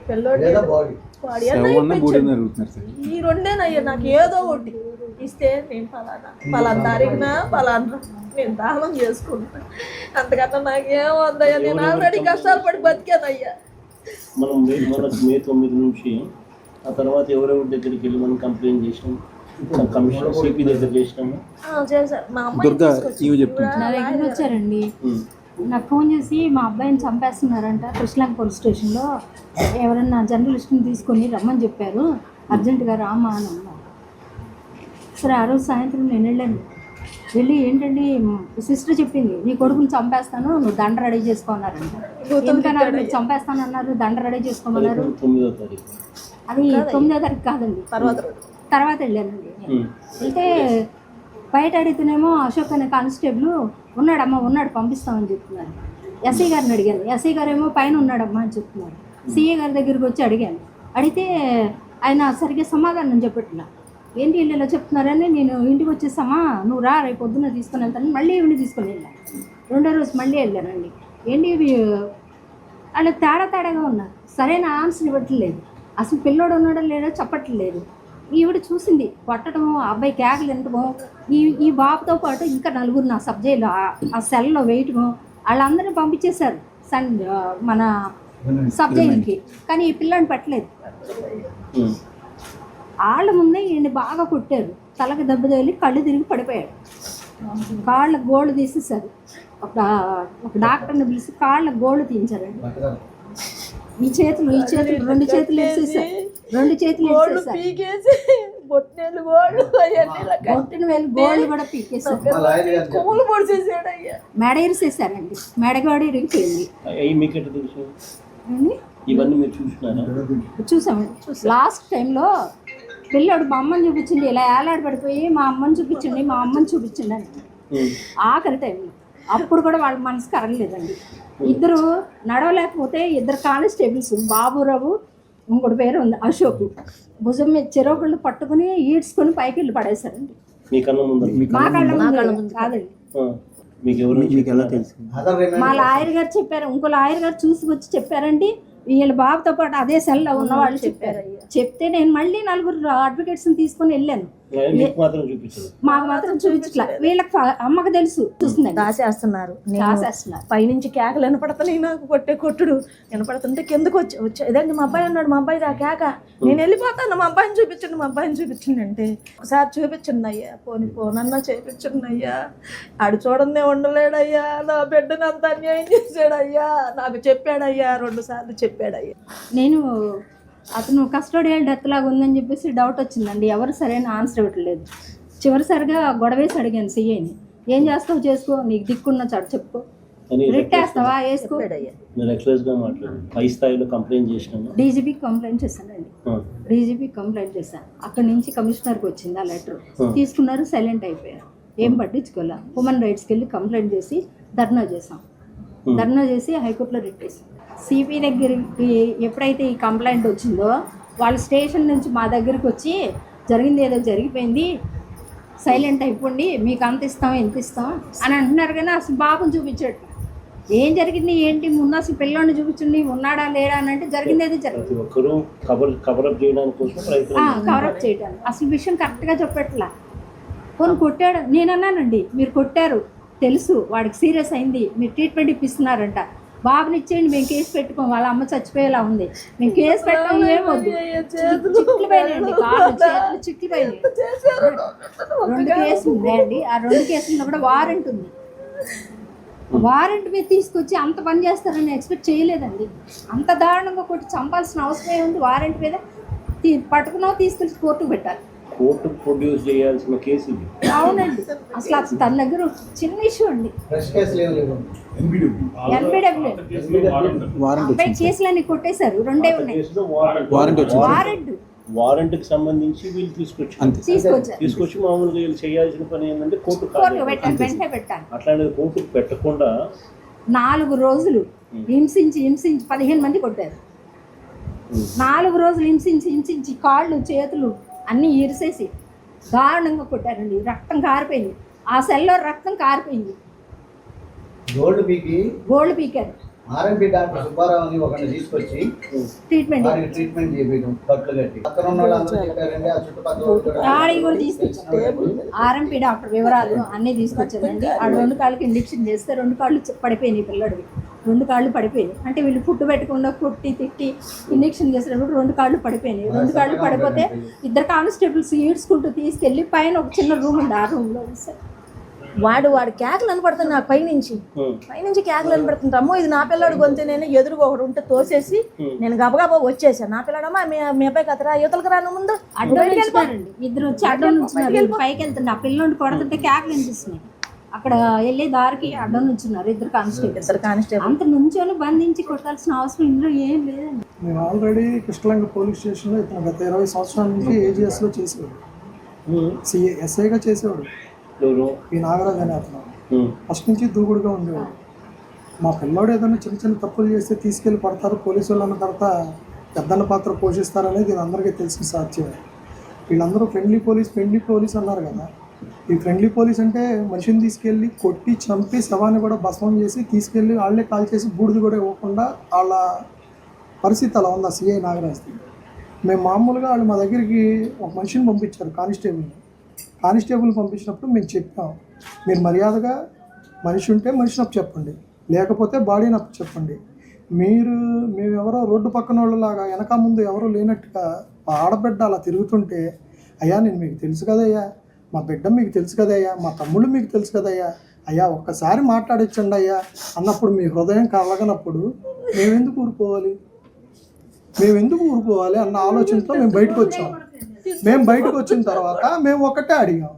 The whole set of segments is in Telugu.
పిల్లోడి వాడి ఈ రెండేనయ్యా నాకు ఏదో ఒకటి ఇస్తే నేను పలానా తారీఖున పలానా నేను దానం చేసుకుంటా. అంతకన్నా నాకేం వద్దయ్యా, నేను ఆల్రెడీ కష్టాలు పడి బతికానయ్యా. మనం మే 9 నుంచి ఆ తర్వాత ఎవరెవరి దగ్గరికి వెళ్ళి మనం కంప్లైంట్ చేసినాం, కమిషనర్ సిపి దగ్గర చేసినాము. చేశారు మా నా దగ్గర వచ్చారండి. నాకు ఫోన్ చేసి మా అబ్బాయిని చంపేస్తున్నారంట కృష్ణలంక పోలీస్ స్టేషన్లో, ఎవరన్నా జర్నలిస్ట్ని తీసుకొని రమ్మని చెప్పారు, అర్జెంటుగా రామా అని అన్నారు. సరే ఆ రోజు సాయంత్రం నేను వెళ్ళి ఏంటండి సిస్టర్ చెప్పింది, నీ కొడుకుని చంపేస్తాను, నువ్వు దండ రెడీ చేసుకోన్నారంట. ఎందుకన్నారు మీరు చంపేస్తానన్నారు, దండ రెడీ చేసుకోమన్నారు. అది 9వ తారీఖు కాదండి, తర్వాత వెళ్ళానండి. అయితే బయట అడిగితేనేమో అశోక్ అనే కానిస్టేబుల్ ఉన్నాడమ్మా ఉన్నాడు పంపిస్తామని చెప్తున్నారు. ఎస్ఐ గారిని అడిగాను, ఎస్ఐ గారు ఏమో పైన ఉన్నాడమ్మా అని చెప్తున్నారు. సిఏ గారి దగ్గరికి వచ్చి అడిగితే ఆయన సరిగ్గా సమాధానం చెప్పట్లా. ఏంటి వీళ్ళు ఇలా చెప్తున్నారని నేను ఇంటికి వచ్చేసామా, నువ్వు రా రేపు పొద్దున్న తీసుకొని వెళ్తాను. మళ్ళీ ఈవిని తీసుకొని వెళ్ళాను. 2వ రోజు మళ్ళీ వెళ్ళానండి. ఏంటి ఇవి వాళ్ళు తేడాగా ఉన్నారు, సరైన ఆన్సర్ ఇవ్వట్లేదు, అసలు పిల్లోడు ఉన్నాడో లేదో చెప్పట్లేదు. ఈవిడ చూసింది కొట్టడము, అబ్బాయి కేకలు వినటము, ఈ బాబుతో పాటు ఇంకా 4 నా సబ్జెక్టులు ఆ సెల్లో వేయటము, వాళ్ళందరినీ పంపించేశారు మన సబ్జెక్టులకి. కానీ ఈ పిల్లని పట్టలేదు. వాళ్ళ ముందే ఈయన్ని బాగా కొట్టారు, తలకి దెబ్బ తగిలి కళ్ళు తిరిగి పడిపోయాడు. కాళ్ళ గోళ్ళు తీసేసారు. ఒక డాక్టర్ని పిలిచి కాళ్ళ గోళ్ళు తీయించారండి. ఈ చేతులు 2 చేతులు వేసేసారు, 2 చేతులు బొట్టిన వేలు గోళ్ళు కూడా పీకేసారు, మెడ ఇరిసేసారండి, మెడగాడు ఇరిగిపోయింది. చూసామండి. లాస్ట్ టైంలో పిల్లోడు మా అమ్మని చూపించండి, ఇలా ఏలాడి పడిపోయి మా అమ్మని చూపించండి అని ఆఖరి టైంలో. అప్పుడు కూడా వాళ్ళ మనసు కరగలేదండి. ఇద్దరు నడవలేకపోతే 2 కానిస్టేబుల్స్, బాబురావు ఇంకోటి పేరు ఉంది అశోక్, భుజం మీద చెరొకళ్ళు పట్టుకుని ఈడ్చుకొని పైకి వెళ్ళి పడేశారండి. మా కళ్ళ ముందు కాదండి, మా లాయర్ గారు చెప్పారు. ఇంకో లాయర్ గారు చూసుకొచ్చి చెప్పారండి, వీళ్ళ బాబుతో పాటు అదే సెల్లో ఉన్న వాళ్ళు చెప్పారు. చెప్తే నేను మళ్ళీ 4 అడ్వకేట్స్ని తీసుకొని వెళ్ళాను. మాకు మాత్రం చూపించట్లా, వీళ్ళకి అమ్మకు తెలుసు. చూస్తున్నాయి దాసేస్తున్నారు, పైనుంచి కేకలు వినపడుతున్నాయి. నాకు కొట్టుడు వినపడుతుంటే కిందకు వచ్చి ఇదండి మా అబ్బాయి ఉన్నాడు, మా అబ్బాయి దా కేక, నేను వెళ్ళిపోతాను, మా అబ్బాయిని చూపించండి అంటే ఒకసారి చూపించండి అయ్యా, పోనన్నా చేపించండి అయ్యా, ఆడు చూడండి ఉండలేడయ్యా, నా బిడ్డను అంత అన్యాయం చేశాడయ్యా, నాకు చెప్పాడయ్యా, 2 సార్లు చెప్పాడయ్యా. నేను అతను కస్టోడియల్ డెత్ లాగా ఉందని చెప్పేసి డౌట్ వచ్చిందండి. ఎవరు సరైన ఆన్సర్ ఇవ్వట్లేదు. చివరిసారిగా గొడవేసి అడిగాను సిఐని, ఏం చేస్తావు చేసుకో, నీకు దిక్కున్న చాటు చెప్పుకో, రిట్టేస్తావా వేసుకో. డీజీపీకి కంప్లైంట్ చేశానండి, డీజీపీకి కంప్లైంట్ చేశాను. అక్కడి నుంచి కమిషనర్కి వచ్చింది ఆ లెటర్, తీసుకున్నారు, సైలెంట్ అయిపోయారు, ఏం పట్టించుకోలే. హ్యూమన్ రైట్స్కి వెళ్ళి కంప్లైంట్ చేసి ధర్నా చేసి హైకోర్టులో రిట్ వేసాం. సిపి దగ్గరికి ఎప్పుడైతే ఈ కంప్లైంట్ వచ్చిందో వాళ్ళ స్టేషన్ నుంచి మా దగ్గరికి వచ్చి జరిగింది ఏదో జరిగిపోయింది, సైలెంట్ అయిపోండి, మీకు అంత ఇస్తాం ఎంత ఇస్తాం అని అంటున్నారు. కానీ అసలు బాబుని చూపించాడు, ఏం జరిగింది ఏంటి, ముందు అసలు పిల్లోని చూపించండి, ఉన్నాడా లేడా అని అంటే జరిగింది ఏదో జరిగింది, కవరప్ చేయడానికి అసలు విషయం కరెక్ట్గా చెప్పట్లా. కొన్ని కొట్టాడు, నేను అన్నానండి మీరు కొట్టారు తెలుసు, వాడికి సీరియస్ అయింది, మీరు ట్రీట్మెంట్ ఇప్పిస్తున్నారంట, బాబుని ఇచ్చేయండి, మేము కేసు పెట్టుకోం, వాళ్ళ అమ్మ చచ్చిపోయేలా ఉంది, మేము కేసు పెట్టాం, ఏమొద్దు, చిట్లు పోయినాయండి, కాళ్ళు చేతులు చిట్లు పోయినాయి. 2 కేసులు ఉన్నాయండి, ఆ 2 కేసుల్లో కూడా వారెంట్ ఉంది. వారెంట్ మీద తీసుకొచ్చి అంత పని చేస్తారని ఎక్స్పెక్ట్ చేయలేదండి. అంత దారుణంగా కొట్టి చంపాల్సిన అవసరమే ఉంది. వారెంట్ మీద పట్టుకున్నావు తీసుకెళ్ళి కోర్టుకు పెట్టాలి, కోర్టుకు ప్రొడ్యూస్ చేయాల్సిన కేసు ఇది. అవునండి, అసలు తన దగ్గర చిన్న ఇష్యూ అండి. కేసులన్నీ కొట్టేశారు, 2 ఉన్నాయి. వారెంట్కి సంబంధించి వీళ్ళు తీసుకొచ్చి మామూలుగా వీళ్ళు చేయాల్సిన పని ఏంటంటే కోర్టు పెట్టాలి. అట్లాంటిది కోర్టుకు పెట్టకుండా 4 రోజులు హింసించి 15 మంది కొట్టారు. 4 రోజులు హింసించి కాళ్ళు చేతులు అన్నీ ఇరిసేసి దారుణంగా కొట్టారండి. రక్తం కారిపోయింది, ఆ సెల్లో రక్తం కారిపోయింది, గోల్డ్ పీకారు. ఆర్ఎంపీ డాక్టర్ సుబ్బారావుని ఒకరిని తీసుకొచ్చి ట్రీట్మెంట్ వారికి ట్రీట్మెంట్ చేయడం బట్లు కట్టి పక్కన ఉన్న వాళ్ళందరూ చెప్పారండి ఆ చుట్టుపక్కల వాళ్ళు కూడా ఆడి కూడా తీసుకొచ్చారు. ఆర్ఎంపీ డాక్టర్ వివరాలు అన్నీ తీసుకొచ్చారండి. ఆ 2 కాళ్ళకి ఇంజెక్షన్ చేస్తే 2 కాళ్ళు పడిపోయినాయి పిల్లడివి. 2 కాళ్ళు పడిపోయినాయి. అంటే వీళ్ళు ఫుడ్ పెట్టకుండా కొట్టి తిట్టి ఇంజెక్షన్ చేసేటప్పుడు 2 కాళ్ళు పడిపోయినాయి. 2 కాళ్ళు పడిపోతే 2 కానిస్టేబుల్స్ ఈడ్చుకుంటూ తీసుకెళ్ళి పైన ఒక చిన్న రూమ్ ఉంది, ఆ రూమ్లో వేస్తారు. వాడు కేకలు అనపడుతుంది నాకు పైనుంచి కేకలు అనపడుతుంది. అమ్మో ఇది నా పిల్లాడు గొంతు. నేను ఎదురుగా ఒకడు ఉంటే తోసేసి నేను గబగబా వచ్చేసాను. నా పిల్లాడమ్మా మీ అబ్బాయి కథరా యువతలకు రాను ముందు అడ్డం వెళ్ళిపోయారండి. ఇద్దరు వచ్చి అడ్డం నుంచున్నారు. పైకి వెళ్తుండే ఆ పిల్లోడిని కొడుతుంటే కేకలు వినిపిస్తున్నాయి. అక్కడ వెళ్ళే దారికి అడ్డం నుంచున్నారు 2 కానిస్టేబుల్. అంత నుంచొని బంధించి కొట్టాల్సిన అవసరం ఇందులో ఏం లేదండి. మేము ఆల్రెడీ కృష్ణలంక పోలీస్ స్టేషన్లో ఇతను గత 20 సంవత్సరాల నుంచి ఏజీఎస్లో చేసేవాడు, ఎస్ఐగా చేసేవాడు. ఈ నాగరాజ్ అనే అతను ఫస్ట్ నుంచి దూకుడుగా ఉండేవాడు. మా పిల్లాడు ఏదైనా చిన్న చిన్న తప్పులు చేస్తే తీసుకెళ్ళి పడతారు, పోలీసు వాళ్ళు అన్న తర్వాత పెద్దన్న పాత్ర పోషిస్తారనేది ఇది అందరికీ తెలిసిన సాధ్యమే. వీళ్ళందరూ ఫ్రెండ్లీ పోలీస్ అన్నారు కదా. ఈ ఫ్రెండ్లీ పోలీస్ అంటే మనిషిని తీసుకెళ్ళి కొట్టి చంపి శవాన్ని కూడా భస్మం చేసి తీసుకెళ్ళి వాళ్ళే కాల్ చేసి బూడిద కూడా ఇవ్వకుండా వాళ్ళ పరిస్థితి అలా ఉంది ఆ సిఐ నాగరాజ్ది. మేము మామూలుగా వాళ్ళు మా దగ్గరికి ఒక మనిషిని పంపించారు, కానిస్టేబుల్ పంపించినప్పుడు మేము చెప్పాం, మీరు మర్యాదగా మనిషి ఉంటే మనిషిని అప్పు చెప్పండి, లేకపోతే బాడీని అప్పు చెప్పండి. మేమెవరో రోడ్డు పక్కన వాళ్ళలాగా వెనక ముందు ఎవరో లేనట్టుగా ఆడబిడ్డ అలా తిరుగుతుంటే, అయ్యా నేను మీకు తెలుసు కదయ్యా, మా బిడ్డ మీకు తెలుసు కదయ్యా, మా తమ్ముళ్ళు మీకు తెలుసు కదయ్యా, అయ్యా ఒక్కసారి మాట్లాడించండి అయ్యా అన్నప్పుడు మీ హృదయం కలగనప్పుడు మేమెందుకు ఊరుకోవాలి అన్న ఆలోచనతో మేము బయటకు వచ్చాం. బయటకు వచ్చిన తర్వాత మేము ఒకటే అడిగాం,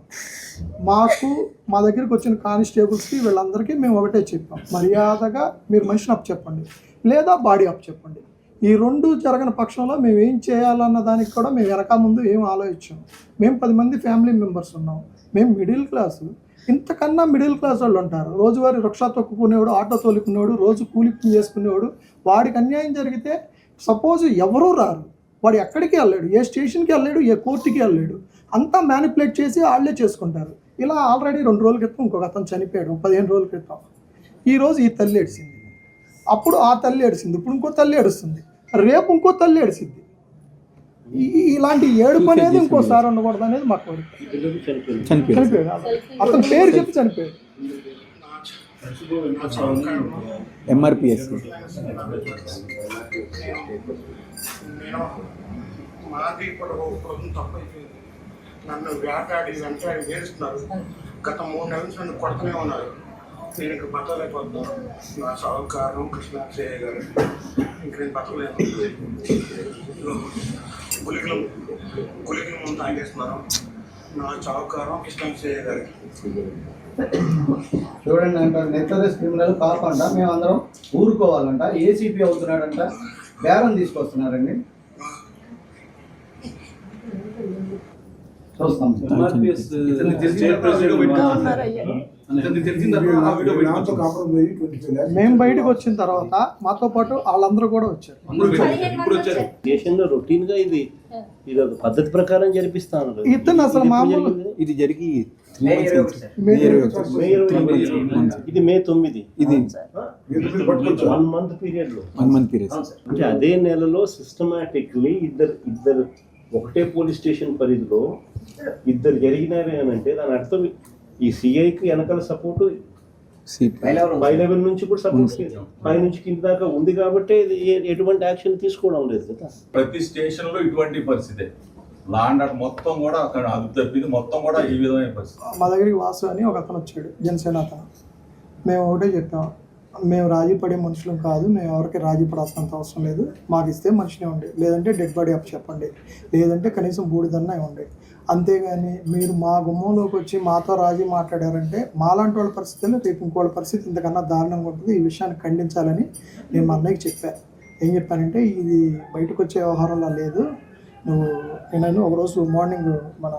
మా దగ్గరికి వచ్చిన కానిస్టేబుల్స్కి వీళ్ళందరికీ మేము ఒకటే చెప్పాం, మర్యాదగా మీరు మనిషిని అప్పు చెప్పండి లేదా బాడీ అప్పు చెప్పండి. ఈ 2 జరగని పక్షంలో మేము ఏం చేయాలన్న దానికి కూడా మేము వెనక ముందు ఏం ఆలోచించాం. మేము 10 మంది ఫ్యామిలీ మెంబర్స్ ఉన్నాం. మేము మిడిల్ క్లాసు, ఇంతకన్నా మిడిల్ క్లాస్ వాళ్ళు ఉంటారు. రోజువారీ రిక్షా తొక్కుకునేవాడు, ఆటో తోలుకునేవాడు, రోజు కూలి చేసుకునేవాడు. వాడికి అన్యాయం జరిగితే సపోజ్ ఎవరూ రారు, వాడు ఎక్కడికి వెళ్ళాడు, ఏ స్టేషన్కి వెళ్ళాడు, ఏ కోర్టుకి వెళ్ళాడు, అంతా మ్యానిపులేట్ చేసి వాళ్ళే చేసుకుంటారు. ఇలా ఆల్రెడీ 2 రోజుల క్రితం ఇంకొక అతను చనిపోయాడు, 15 రోజుల క్రితం. ఈరోజు ఈ తల్లి ఏడిసింది, అప్పుడు ఆ తల్లి ఏడిసింది, ఇప్పుడు ఇంకో తల్లి ఏడుస్తుంది, రేపు ఇంకో తల్లి ఏడిసింది. ఇలాంటి ఏడుపు అనేది ఇంకోసారి ఉండకూడదు అనేది మా కోరిక. చనిపోయాడు అతని పేరు చెప్పి చనిపోయాడు. ఎంఆర్పిఎస్ మాది ఇప్పుడు తప్పైపోయింది. నన్ను వెంటాడి వేస్తున్నారు. గత 3 నెలల నుంచి నన్ను కొడుతూనే ఉన్నారు. నేను ఇంక బతకలేకపోతున్నాను. నా సహకారం కృష్ణాక్షయ్య గారు, ఇంక నేను బతకలేను. గులికలు ముందు తాగేస్తున్నాను. నా సహకారం కృష్ణాక్షయ్య గారు. చూడండి అంట, నెక్లరెస్ క్రిమినల్ కాకుండా మేమందరం ఊరుకోవాలంట. ఏసీపీ అవుతున్నాడంట, బేరం తీసుకొస్తున్నారండి. చూస్తాం. మేము బయటకు వచ్చిన తర్వాత మాతో పాటు వాళ్ళందరూ కూడా వచ్చారు. దేశంలో రొటీన్ గా ఇది ఒక పద్ధతి ప్రకారం జరిపిస్తాను. ఇతను అసలు మామూలు ఇది జరిగి ఇది మే 9 ఇది 1 మంత్ పీరియడ్ లో అంటే అదే నెలలో సిస్టమాటిక్లీ ఇద్దరు ఒకటే పోలీస్ స్టేషన్ పరిధిలో ఇద్దరు జరిగినారు అని అంటే దాని అర్థం ఈ సిఐకి వెనకాల సపోర్ట్ పై లెవెల్ నుంచి కూడా సపోర్ట్ పై నుంచి కింద దాకా ఉంది కాబట్టి ఎటువంటి యాక్షన్ తీసుకోవడం లేదు కదా. ప్రతి స్టేషన్ లో ఇటువంటి పరిస్థితి, లాండ్ ఆర్డర్ మొత్తం కూడా అక్కడ అది తప్పింది, మొత్తం కూడా ఈ విధమైన పరిస్థితి. మా దగ్గరికి వాసు అని ఒక అతను వచ్చాడు, జనసేన అతను. మేము ఒకటే చెప్పాం, మేము రాజీ పడే మనుషులం కాదు, మేము ఎవరికి రాజీ పడాల్సినంత అవసరం లేదు, మాకు ఇస్తే మనిషినే ఉండే, లేదంటే డెడ్ బాడీ అప్పు చెప్పండి, లేదంటే కనీసం బూడిదన్నా ఇవ్వండి. అంతేగాని మీరు మా గుమ్మంలోకి వచ్చి మాతో రాజీ మాట్లాడారంటే మాలాంటి వాళ్ళ పరిస్థితుల్లో రేపు ఇంకోళ్ళ పరిస్థితి ఇంతకన్నా దారుణంగా ఉంటుంది. ఈ విషయాన్ని ఖండించాలని నేను మా అన్నయ్యకి చెప్పాను. ఏం చెప్పానంటే, ఇది బయటకు వచ్చే వ్యవహారంలో లేదు, నేను ఒకరోజు మార్నింగ్ మన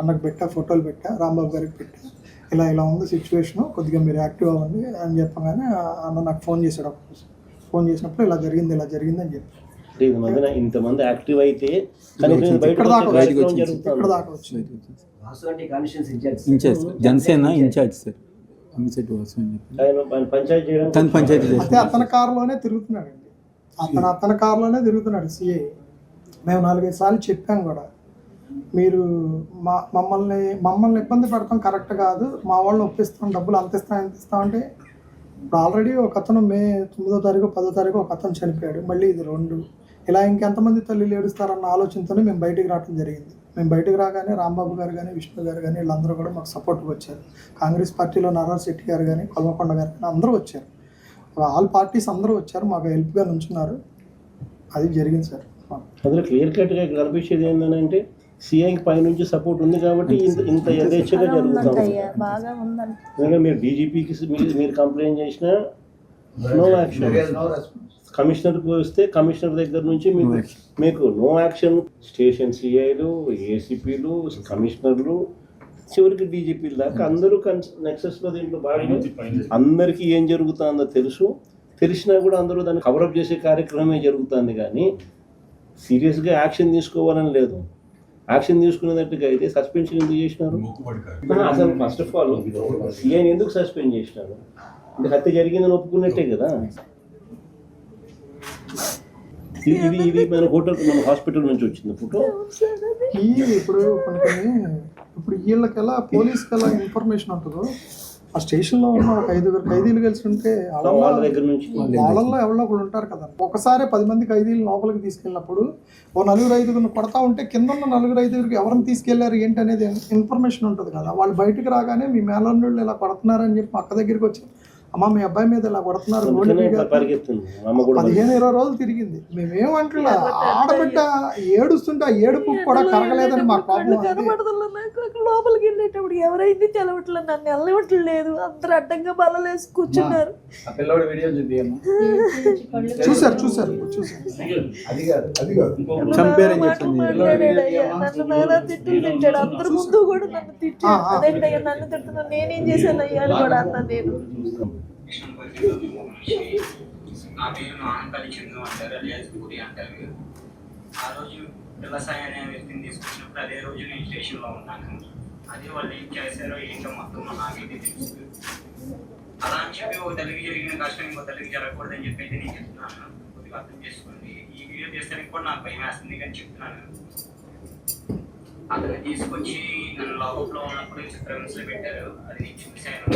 అన్నకు పెట్టా, ఫోటోలు పెట్టా, రాంబాబు గారికి పెట్టా, ఇలా ఉంది సిచ్యువేషను, కొద్దిగా మీరు యాక్టివ్ అవ్వండి అని చెప్పగానే అన్న నాకు ఫోన్ చేశాడు. ఫోన్ చేసినప్పుడు ఇలా జరిగింది అని చెప్పి ఇంతమంది యాక్టివ్ అయితే ఇక్కడ దాకా వచ్చింది. Janasena incharge sir. అమ్మిశెట్టి వాసు అని చెప్పి ఆయన పంచాయతీ చేయడం తను పంచాయతీ అయితే చేస్తాడు. అతని కారులోనే తిరుగుతున్నాడండి, అతని కారులోనే తిరుగుతున్నాడు సిఐ. మేము 4-5 సార్లు చెప్పాం కూడా, మీరు మమ్మల్ని ఇబ్బంది పెడతాం కరెక్ట్ కాదు, మా వాళ్ళని ఒప్పిస్తాం, డబ్బులు అంత ఇస్తాం ఎంత ఇస్తాం అంటే. ఇప్పుడు ఆల్రెడీ ఒక అతను మే 9వ తారీఖు 10వ తారీఖు ఒక అతను చనిపోయాడు, మళ్ళీ ఇది 2. ఇలా ఇంకెంతమంది తల్లిలు ఏడుస్తారన్న ఆలోచనతోనే మేము బయటికి రావడం జరిగింది. మేము బయటకు రాగానే రాంబాబు గారు కానీ విష్ణు గారు కానీ వీళ్ళందరూ కూడా మాకు సపోర్ట్గా వచ్చారు. కాంగ్రెస్ పార్టీలో నర్రాజ్ శెట్టి గారు కానీ కొల్మకొండ గారు కానీ అందరూ వచ్చారు, ఆల్ పార్టీస్ అందరూ వచ్చారు, మాకు హెల్ప్గా నుంచున్నారు. అది జరిగింది సార్. అందులో క్లియర్ కట్గా కనిపించేది ఏంటంటే సిఐ పైనుంచి సపోర్ట్ ఉంది కాబట్టి ఇంత యథేచ్ఛగా జరుగుతాం. బాగా ఉందండి. ఎందుకంటే మీరు డీజీపీకి మీరు కంప్లైంట్ చేసినా నో యాక్షన్, కమిషనర్కి వస్తే కమిషనర్ దగ్గర నుంచి మీకు నో యాక్షన్. స్టేషన్ సిఐలు, ఏసీపీలు, కమిషనర్లు, చివరికి డీజీపీల దాకా అందరూ నెక్సెస్లో దీంట్లో భాగంగా అందరికీ ఏం జరుగుతుందో తెలిసినా కూడా అందరూ దాన్ని కవరప్ చేసే కార్యక్రమమే జరుగుతుంది. కానీ సీరియస్గా యాక్షన్ తీసుకోవాలని లేదు. యాక్షన్ తీసుకునేటట్టుగా అయితే సస్పెన్షన్ ఎందుకు చేసినారు? అసలు ఫస్ట్ ఆఫ్ ఆల్ సిఐని ఎందుకు సస్పెండ్ చేసినారు? అంటే హత్య జరిగిందని ఒప్పుకున్నట్టే కదా. ఇది మన హాస్పిటల్ నుంచి వచ్చింది ఫోటో. ఇప్పుడు వీళ్ళకి ఎలా పోలీస్కి ఎలా ఇన్ఫర్మేషన్ ఉంటుందో, ఆ స్టేషన్లో ఉన్న ఒక 5 ఖైదీలు కలిసి ఉంటే వాళ్ళ దగ్గర నుంచి వాళ్ళల్లో ఎవరో కూడా ఉంటారు కదా. ఒకసారి 10 మంది ఖైదీలు లోపలికి తీసుకెళ్ళినప్పుడు ఓ 4-5 కొడతా ఉంటే కింద ఉన్న 4-5 ఎవరిని తీసుకెళ్లారు ఏంటి అనేది ఇన్ఫర్మేషన్ ఉంటుంది కదా. వాళ్ళు బయటకు రాగానే మీ మేనల్లుళ్ళు ఇలా కొడుతున్నారని చెప్పి అక్క దగ్గరికి వచ్చి, అమ్మ మీ అబ్బాయి మీద ఇలా కొడుతున్నారు, 15-20 రోజులు తిరిగింది. మేమేమంటా ఆడబిడ్డ ఏడుస్తుంటే ఆ ఏడుపు కూడా కరగలేదని మా కోపం. లోపలికి వెళ్ళేటప్పుడు ఎవరైంది తెలవట్లేదు, నన్ను వెళ్ళవట్లేదు, అందరు అడ్డంగా బలలేసి కూర్చున్నారు. చూసారు చంపారని చెప్పింది. నన్ను నానా తిట్టులు తిట్టాడు, అందరి ముందు కూడా నన్ను తిట్టాడు. అదేంటయ్యా నన్ను తిడుతున్నాను, నేనేం చేశాను అయ్యా అని కూడా అన్నా. నేను నా పేరు నాన్నపల్లి చంద్రు అంటారు, అలియాస్ పూరి అంటారు. ఆ రోజు పిల్లసాయి అనే వ్యక్తిని తీసుకొచ్చినప్పుడు అదే రోజు నేను స్టేషన్లో ఉన్నాను. అదే వాళ్ళు ఏం చేశారో ఏంటో మొత్తం నాకైతే తెలుసు. అలా అని చెప్పి ఒక తల్లికి జరిగిన కష్టం ఇంకో తల్లికి జరగకూడదని చెప్పి అయితే నేను చెప్తున్నాను. కొద్దిగా అర్థం చేసుకోండి. ఈ వీడియో చేస్తానికి కూడా నాకు భయం వేస్తుంది కానీ చెప్తున్నాను. అతను తీసుకొచ్చి నన్ను లాకప్లో ఉన్నప్పుడు చిత్రహింసలు పెట్టారు, అది నేను చూశాను.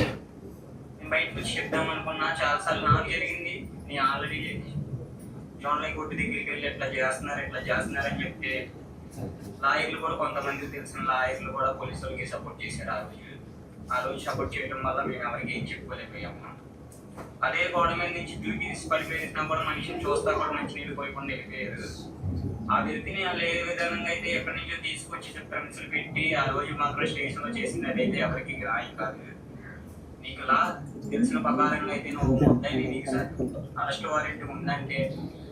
బయటకు వచ్చి చెప్దాం అనుకున్నా, చాలాసార్లు నాకు జరిగింది. నేను ఆల్రెడీ జోన్లై కొట్టు దగ్గరికి వెళ్ళి ఎట్లా చేస్తున్నారు అని చెప్తే లాయర్లు కూడా కొంతమంది తెలిసిన లాయర్లు కూడా పోలీసులకి సపోర్ట్ చేశారు. ఆ రోజు సపోర్ట్ చేయడం వల్ల మేము ఎవరికి ఏం చెప్పుకోలేకపోయాము. అదే గోడ మీద నుంచి దూకి తీసి పడిపోయినా కూడా మనిషిని చూస్తా కూడా మంచి నీళ్ళు పోయకుండా వెళ్ళిపోయారు. ఆ వ్యక్తిని వాళ్ళు ఏ విధంగా అయితే ఎక్కడి నుంచో తీసుకొచ్చి చిత్రహింసలు పెట్టి ఆ రోజు మాత్రం స్టేషన్లో చేసింది అదైతే ఎవరికి గ్రాహ్యం కాదు. నీకు ఇలా తెలిసిన ప్రకారంగా అయితే నువ్వు ముద్దాయి నీకు అరెస్ట్ వారెంట్ ఉందంటే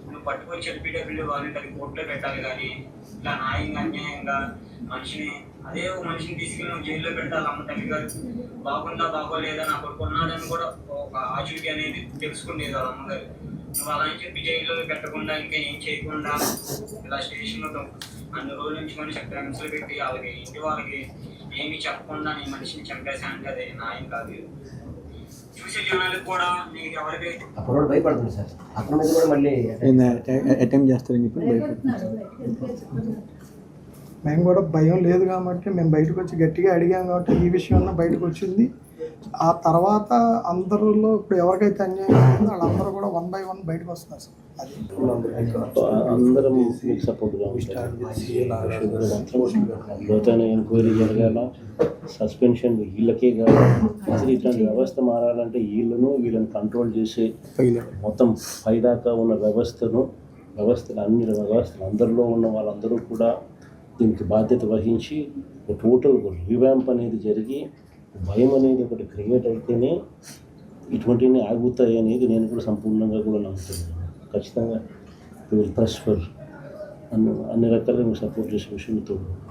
నువ్వు పట్టుకొని LPW వాళ్ళని కోర్టులో పెట్టాలి. కానీ ఇలా న్యాయంగా అన్యాయంగా అదే ఒక మనిషిని తీసుకెళ్ళి నువ్వు జైల్లో పెట్టాలి. అమ్మ తల్లి గారు బాగుందా బాగోలేదా, నా కొడుకు ఉన్నాడని కూడా ఒక ఆచూకీ అనేది తెలుసుకునేది వాళ్ళ అమ్మగారు. నువ్వు అలా అని చెప్పి జైల్లో పెట్టకుండా ఇంకా ఏం చేయకుండా ఇలా స్టేషన్లో అన్ని రోజుల నుంచి మనిషి హింసలు పెట్టి వాళ్ళకి ఏమి చెప్పకుండా నీ మనిషిని చంపేశానంటే అదే న్యాయం కాదు. చూసే జనాలకు కూడా నీకు ఎవరికైతే అప్పుడు భయపడుతుంది సార్, అక్కడ మీద కూడా మళ్ళీ అటెంప్ట్ చేస్తారని చెప్పి భయపడుతున్నారు. మేము కూడా భయం లేదు కాబట్టి మేము బయటకు వచ్చి గట్టిగా అడిగాం కాబట్టి ఈ విషయం బయటకు వచ్చింది. ఆ తర్వాత అందరిలో ఇప్పుడు ఎవరికైతే అన్యాయం జరిగిందో వాళ్ళందరూ కూడా 1 by 1 బయటకు వస్తున్నారు సార్. అది అందరం మీకు సపోర్ట్గా లోతైన ఎంక్వైరీ జరగాల. సస్పెన్షన్ వీళ్ళకే కాదు, అసలు ఇట్లాంటి వ్యవస్థ మారాలంటే వీళ్ళని కంట్రోల్ చేసే మొత్తం పైదాకా ఉన్న వ్యవస్థలు అన్ని వ్యవస్థలు అందరిలో ఉన్న వాళ్ళందరూ కూడా దీనికి బాధ్యత వహించి టోటల్ రివ్యాంప్ అనేది జరిగి భయం అనేది ఒకటి క్రియేట్ అయితేనే ఇటువంటివి ఆగుతాయి అనేది నేను కూడా సంపూర్ణంగా కూడా నమ్ముతున్నాను. ఖచ్చితంగా విల్ ప్రెస్ ఫర్ అన్ని రకాలుగా మీకు సపోర్ట్ చేసే విషయంతో